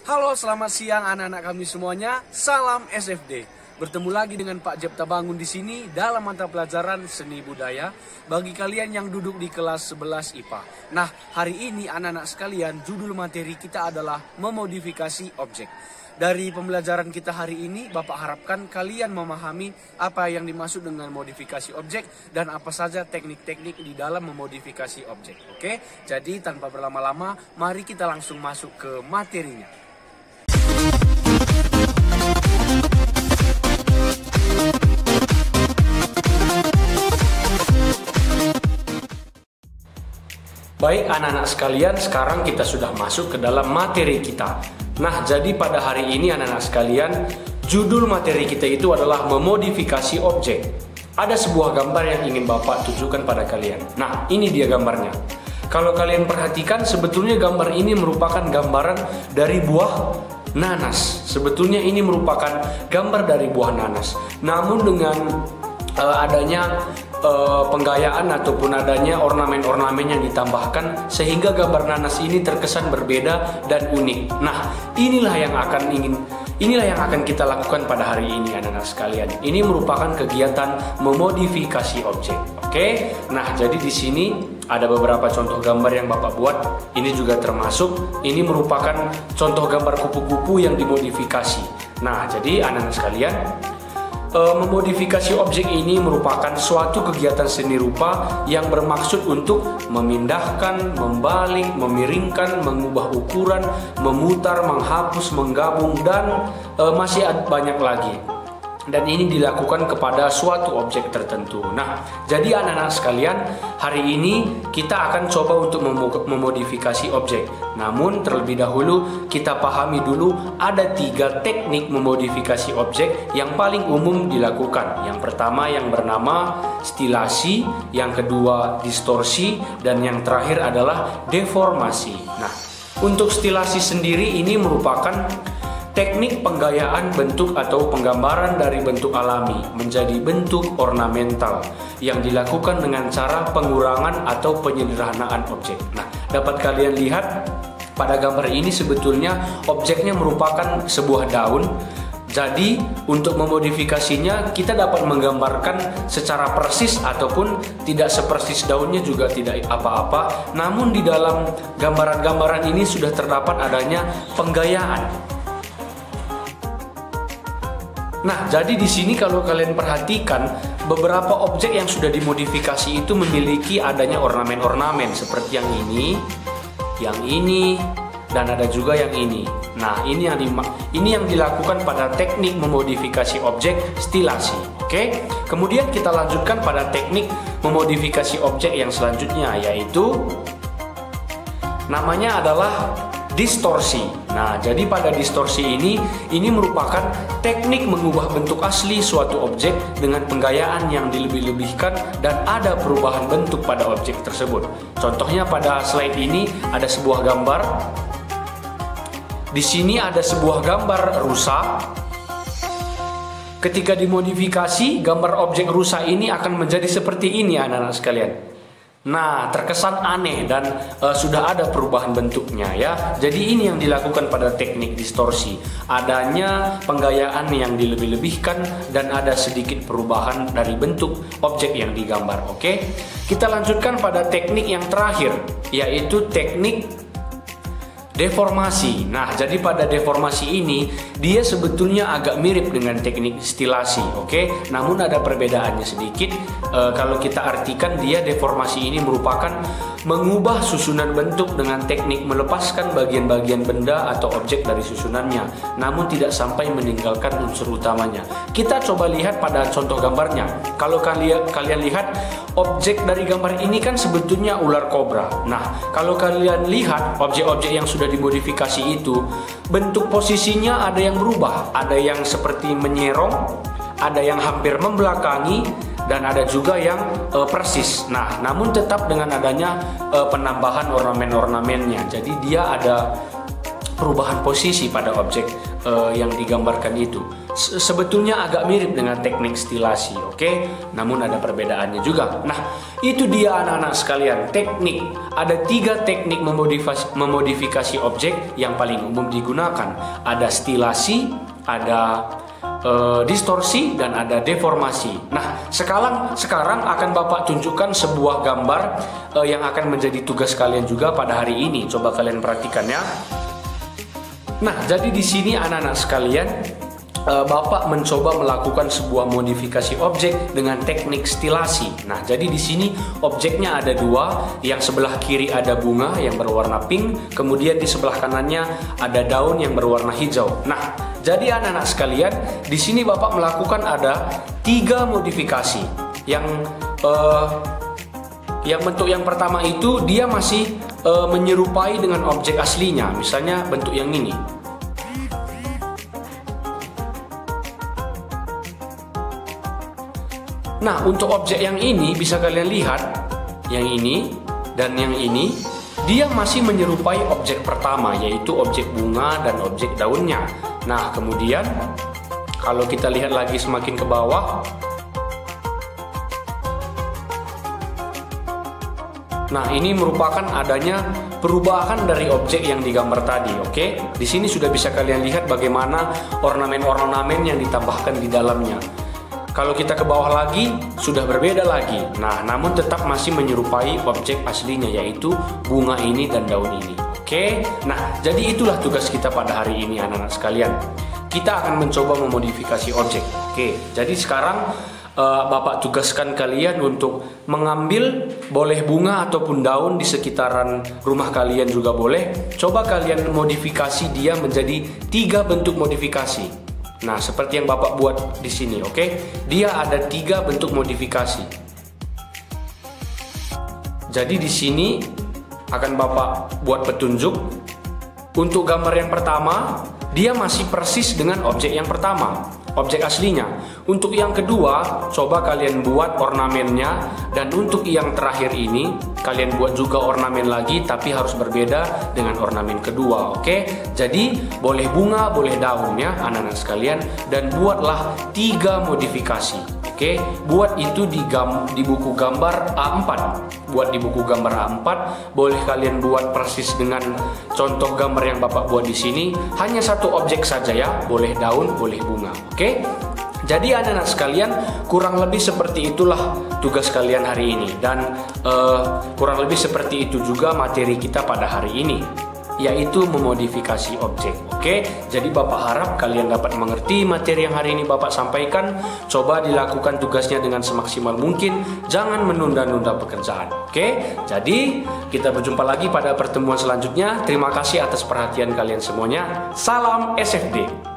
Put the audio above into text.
Halo, selamat siang anak-anak kami semuanya. Salam SFD. Bertemu lagi dengan Pak Jepta Bangun di sini dalam mata pelajaran seni budaya bagi kalian yang duduk di kelas 11 IPA. Nah, hari ini anak-anak sekalian, judul materi kita adalah memodifikasi objek. Dari pembelajaran kita hari ini, Bapak harapkan kalian memahami apa yang dimaksud dengan modifikasi objek dan apa saja teknik-teknik di dalam memodifikasi objek. Oke, jadi tanpa berlama-lama, mari kita langsung masuk ke materinya. Baik anak-anak sekalian, sekarang kita sudah masuk ke dalam materi kita. Nah, jadi pada hari ini anak-anak sekalian, judul materi kita itu adalah memodifikasi objek. Ada sebuah gambar yang ingin Bapak tunjukkan pada kalian. Nah, ini dia gambarnya. Kalau kalian perhatikan, sebetulnya gambar ini merupakan gambaran dari buah nanas. Sebetulnya ini merupakan gambar dari buah nanas. Namun dengan adanya penggayaan ataupun adanya ornamen-ornamen yang ditambahkan sehingga gambar nanas ini terkesan berbeda dan unik. Nah, inilah yang akan kita lakukan pada hari ini anak-anak sekalian. Ini merupakan kegiatan memodifikasi objek. Oke. Nah, jadi di sini ada beberapa contoh gambar yang Bapak buat. Ini juga termasuk, ini merupakan contoh gambar kupu-kupu yang dimodifikasi. Nah, jadi anak-anak sekalian, memodifikasi objek ini merupakan suatu kegiatan seni rupa yang bermaksud untuk memindahkan, membalik, memiringkan, mengubah ukuran, memutar, menghapus, menggabung, dan masih banyak lagi. Dan ini dilakukan kepada suatu objek tertentu. Nah, jadi anak-anak sekalian, hari ini kita akan coba untuk memodifikasi objek. Namun terlebih dahulu kita pahami dulu ada 3 teknik memodifikasi objek yang paling umum dilakukan. Yang pertama yang bernama stilasi, yang kedua distorsi, dan yang terakhir adalah deformasi. Nah, untuk stilasi sendiri ini merupakan teknik penggayaan bentuk atau penggambaran dari bentuk alami menjadi bentuk ornamental yang dilakukan dengan cara pengurangan atau penyederhanaan objek. Nah, dapat kalian lihat pada gambar ini sebetulnya objeknya merupakan sebuah daun. Jadi untuk memodifikasinya kita dapat menggambarkan secara persis ataupun tidak sepersis daunnya juga tidak apa-apa. Namun di dalam gambaran-gambaran ini sudah terdapat adanya penggayaan. Nah, jadi di sini kalau kalian perhatikan, beberapa objek yang sudah dimodifikasi itu memiliki adanya ornamen-ornamen seperti yang ini, dan ada juga yang ini. Nah, ini yang dilakukan pada teknik memodifikasi objek stilasi. Oke. Kemudian kita lanjutkan pada teknik memodifikasi objek yang selanjutnya, yaitu namanya adalah distorsi. Nah, jadi pada distorsi ini merupakan teknik mengubah bentuk asli suatu objek dengan penggayaan yang dilebih-lebihkan dan ada perubahan bentuk pada objek tersebut. Contohnya pada slide ini ada sebuah gambar. Di sini ada sebuah gambar rusa. Ketika dimodifikasi, gambar objek rusa ini akan menjadi seperti ini anak-anak sekalian. Nah, terkesan aneh dan sudah ada perubahan bentuknya ya. Jadi ini yang dilakukan pada teknik distorsi. Adanya penggayaan yang dilebih-lebihkan dan ada sedikit perubahan dari bentuk objek yang digambar. Oke. Kita lanjutkan pada teknik yang terakhir, yaitu teknik deformasi. Nah, jadi pada deformasi ini dia sebetulnya agak mirip dengan teknik stilasi, oke? Namun ada perbedaannya sedikit. Kalau kita artikan, dia deformasi ini merupakan mengubah susunan bentuk dengan teknik melepaskan bagian-bagian benda atau objek dari susunannya, namun tidak sampai meninggalkan unsur utamanya. Kita coba lihat pada contoh gambarnya. Kalau kalian lihat, objek dari gambar ini kan sebetulnya ular kobra. Nah, kalau kalian lihat objek-objek yang sudah dimodifikasi itu, bentuk posisinya ada yang berubah, ada yang seperti menyerong, ada yang hampir membelakangi, dan ada juga yang persis. Nah, namun tetap dengan adanya penambahan ornamen-ornamennya. Jadi dia ada perubahan posisi pada objek yang digambarkan itu. Sebetulnya agak mirip dengan teknik stilasi, oke? Namun ada perbedaannya juga. Nah, itu dia anak-anak sekalian, teknik. Ada 3 teknik memodifikasi objek yang paling umum digunakan. Ada stilasi, ada distorsi, dan ada deformasi. Nah, sekarang akan Bapak tunjukkan sebuah gambar yang akan menjadi tugas kalian juga pada hari ini. Coba kalian perhatikan ya. Nah, jadi di sini anak-anak sekalian, Bapak mencoba melakukan sebuah modifikasi objek dengan teknik stilasi. Nah, jadi di sini objeknya ada 2. Yang sebelah kiri ada bunga yang berwarna pink, kemudian di sebelah kanannya ada daun yang berwarna hijau. Nah, jadi anak-anak sekalian, di sini Bapak melakukan ada 3 modifikasi. Yang bentuk yang pertama itu dia masih menyerupai dengan objek aslinya, misalnya bentuk yang ini. Nah, untuk objek yang ini bisa kalian lihat, yang ini dan yang ini, dia masih menyerupai objek pertama, yaitu objek bunga dan objek daunnya. Nah, kemudian kalau kita lihat lagi semakin ke bawah, nah ini merupakan adanya perubahan dari objek yang digambar tadi, oke? Di sini sudah bisa kalian lihat bagaimana ornamen-ornamen yang ditambahkan di dalamnya. Kalau kita ke bawah lagi, sudah berbeda lagi. Nah, namun tetap masih menyerupai objek aslinya, yaitu bunga ini dan daun ini. Oke, nah jadi itulah tugas kita pada hari ini anak-anak sekalian. Kita akan mencoba memodifikasi objek. Oke, jadi sekarang Bapak tugaskan kalian untuk mengambil boleh bunga ataupun daun di sekitaran rumah kalian juga boleh. Coba kalian modifikasi dia menjadi 3 bentuk modifikasi. Nah, seperti yang Bapak buat di sini, oke? Dia ada 3 bentuk modifikasi. Jadi di sini akan Bapak buat petunjuk. Untuk gambar yang pertama, dia masih persis dengan objek yang pertama, objek aslinya. Untuk yang kedua, coba kalian buat ornamennya. Dan untuk yang terakhir ini, kalian buat juga ornamen lagi, tapi harus berbeda dengan ornamen kedua, oke? Jadi, boleh bunga, boleh daun ya, anak-anak sekalian. Dan buatlah 3 modifikasi, oke? Buat itu di buku gambar A4. Buat di buku gambar A4, boleh kalian buat persis dengan contoh gambar yang Bapak buat di sini. Hanya 1 objek saja ya, boleh daun, boleh bunga, oke? Jadi anak-anak sekalian, kurang lebih seperti itulah tugas kalian hari ini. Dan kurang lebih seperti itu juga materi kita pada hari ini, yaitu memodifikasi objek. Oke, jadi Bapak harap kalian dapat mengerti materi yang hari ini Bapak sampaikan. Coba dilakukan tugasnya dengan semaksimal mungkin. Jangan menunda-nunda pekerjaan. Oke, jadi kita berjumpa lagi pada pertemuan selanjutnya. Terima kasih atas perhatian kalian semuanya. Salam SFD.